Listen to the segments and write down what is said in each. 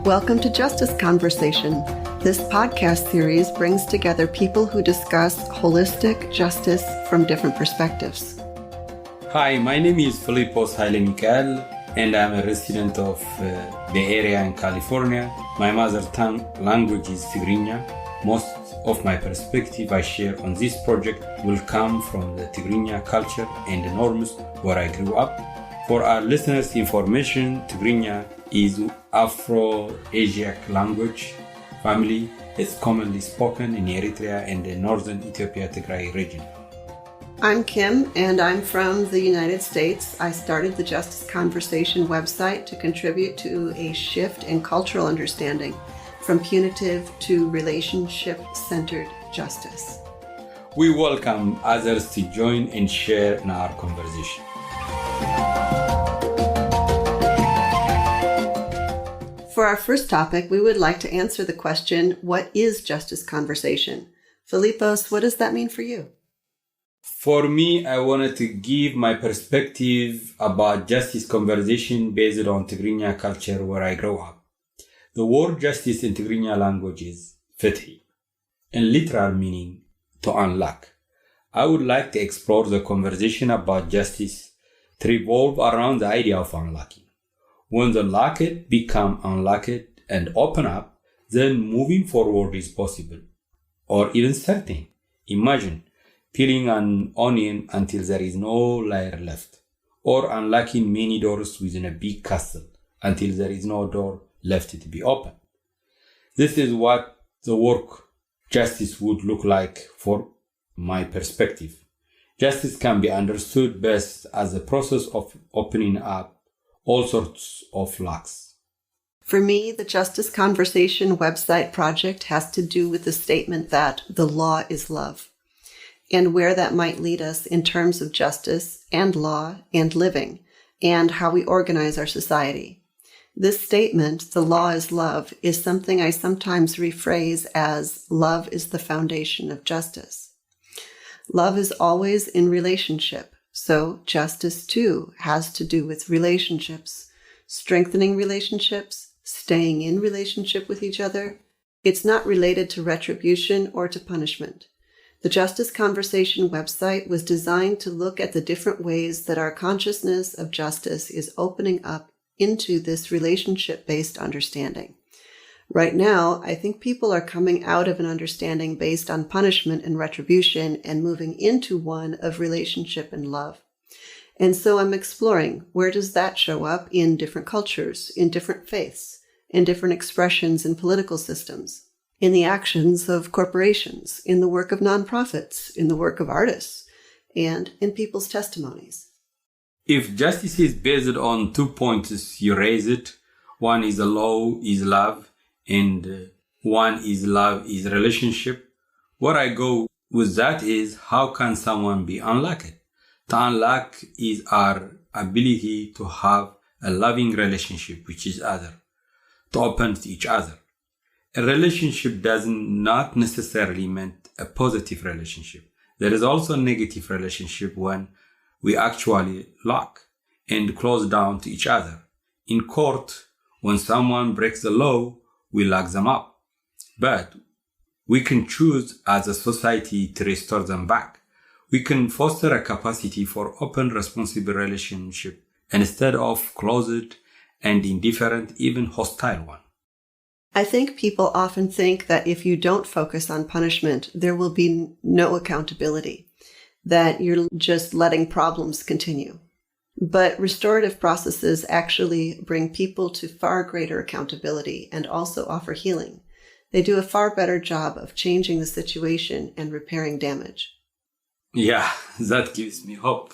Welcome to Justice Conversation. This podcast series brings together people who discuss holistic justice from different perspectives. Hi, my name is Filipos Haile Mikael, and I'm a resident of Bay Area in California. My mother tongue language is Tigrinya. Most of my perspective I share on this project will come from the Tigrinya culture and the norms where I grew up. For our listeners' information, Tigrinya is Afro-Asiatic language family. It's commonly spoken in Eritrea and the northern Ethiopia Tigray region. I'm Kim, and I'm from the United States. I started the Justice Conversation website to contribute to a shift in cultural understanding from punitive to relationship-centered justice. We welcome others to join and share in our conversation. For our first topic, we would like to answer the question, what is justice conversation? Filipos, what does that mean for you? For me, I wanted to give my perspective about justice conversation based on Tigrinya culture where I grew up. The word justice in Tigrinya language is fitri, in literal meaning to unlock. I would like to explore the conversation about justice to revolve around the idea of unlocking. When the locked become unlocked and open up, then moving forward is possible, or even certain. Imagine peeling an onion until there is no layer left, or unlocking many doors within a big castle until there is no door left to be open. This is what the work justice would look like for my perspective. Justice can be understood best as a process of opening up all sorts of locks. For me, the Justice Conversation website project has to do with the statement that the law is love, and where that might lead us in terms of justice and law and living, and how we organize our society. This statement, the law is love, is something I sometimes rephrase as love is the foundation of justice. Love is always in relationship. So justice, too, has to do with relationships, strengthening relationships, staying in relationship with each other. It's not related to retribution or to punishment. The Justice Conversation website was designed to look at the different ways that our consciousness of justice is opening up into this relationship-based understanding. Right now, I think people are coming out of an understanding based on punishment and retribution and moving into one of relationship and love. And so I'm exploring, where does that show up in different cultures, in different faiths, in different expressions in political systems, in the actions of corporations, in the work of nonprofits, in the work of artists, and in people's testimonies. If justice is based on 2 points, you raise it. One is the law is love, and one is love is relationship. Where I go with that is, how can someone be unlocked? To unlock is our ability to have a loving relationship with each other, to open to each other. A relationship does not necessarily mean a positive relationship. There is also a negative relationship when we actually lock and close down to each other. In court, when someone breaks the law, we lock them up. But we can choose as a society to restore them back. We can foster a capacity for open, responsible relationship instead of closed and indifferent, even hostile one. I think people often think that if you don't focus on punishment, there will be no accountability, that you're just letting problems continue. But restorative processes actually bring people to far greater accountability and also offer healing. They do a far better job of changing the situation and repairing damage. Yeah, that gives me hope.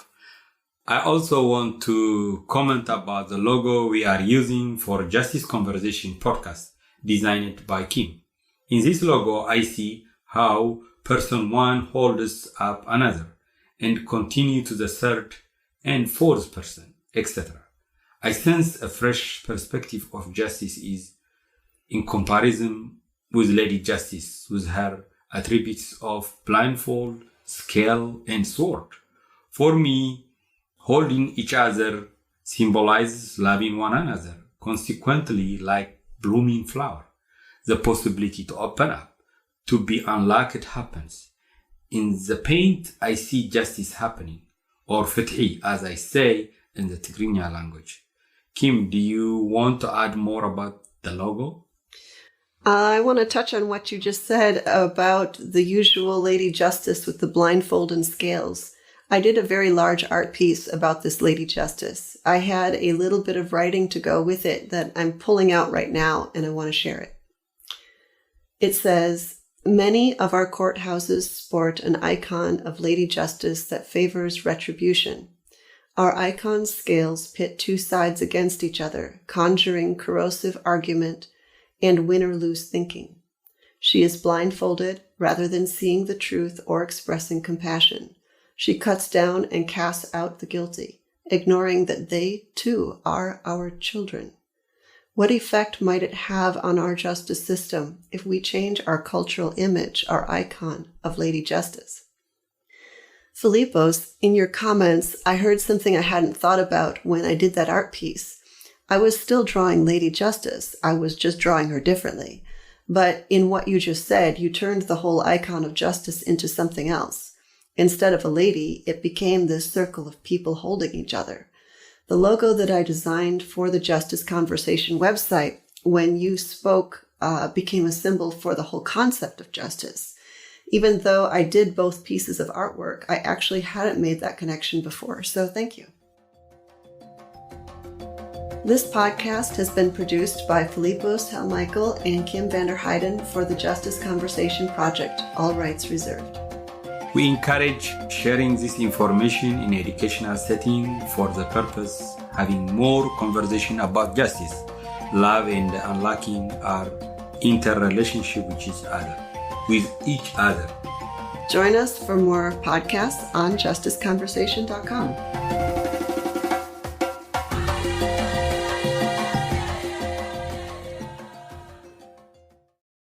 I also want to comment about the logo we are using for Justice Conversation podcast, designed by Kim. In this logo, I see how person one holds up another and continue to the third and fourth person, etc. I sense a fresh perspective of justice is in comparison with Lady Justice, with her attributes of blindfold, scale, and sword. For me, holding each other symbolizes loving one another. Consequently, like blooming flower. The possibility to open up, to be unlocked happens. In the paint, I see justice happening, or فتحي, as I say in the Tigrinya language. Kim, do you want to add more about the logo? I want to touch on what you just said about the usual Lady Justice with the blindfold and scales. I did a very large art piece about this Lady Justice. I had a little bit of writing to go with it that I'm pulling out right now, and I want to share it. It says, many of our courthouses sport an icon of Lady Justice that favors retribution. Our icon's scales pit two sides against each other, conjuring corrosive argument and win-or-lose thinking. She is blindfolded rather than seeing the truth or expressing compassion. She cuts down and casts out the guilty, ignoring that they, too, are our children. What effect might it have on our justice system if we change our cultural image, our icon of Lady Justice? Filipos, in your comments, I heard something I hadn't thought about when I did that art piece. I was still drawing Lady Justice. I was just drawing her differently. But in what you just said, you turned the whole icon of justice into something else. Instead of a lady, it became this circle of people holding each other. The logo that I designed for the Justice Conversation website, when you spoke, became a symbol for the whole concept of justice. Even though I did both pieces of artwork, I actually hadn't made that connection before, so thank you. This podcast has been produced by Filipos Helmichael and Kim Vander Heiden for the Justice Conversation Project, all rights reserved. We encourage sharing this information in educational setting for the purpose having more conversation about justice, love, and unlocking our interrelationship with each other. Join us for more podcasts on justiceconversation.com.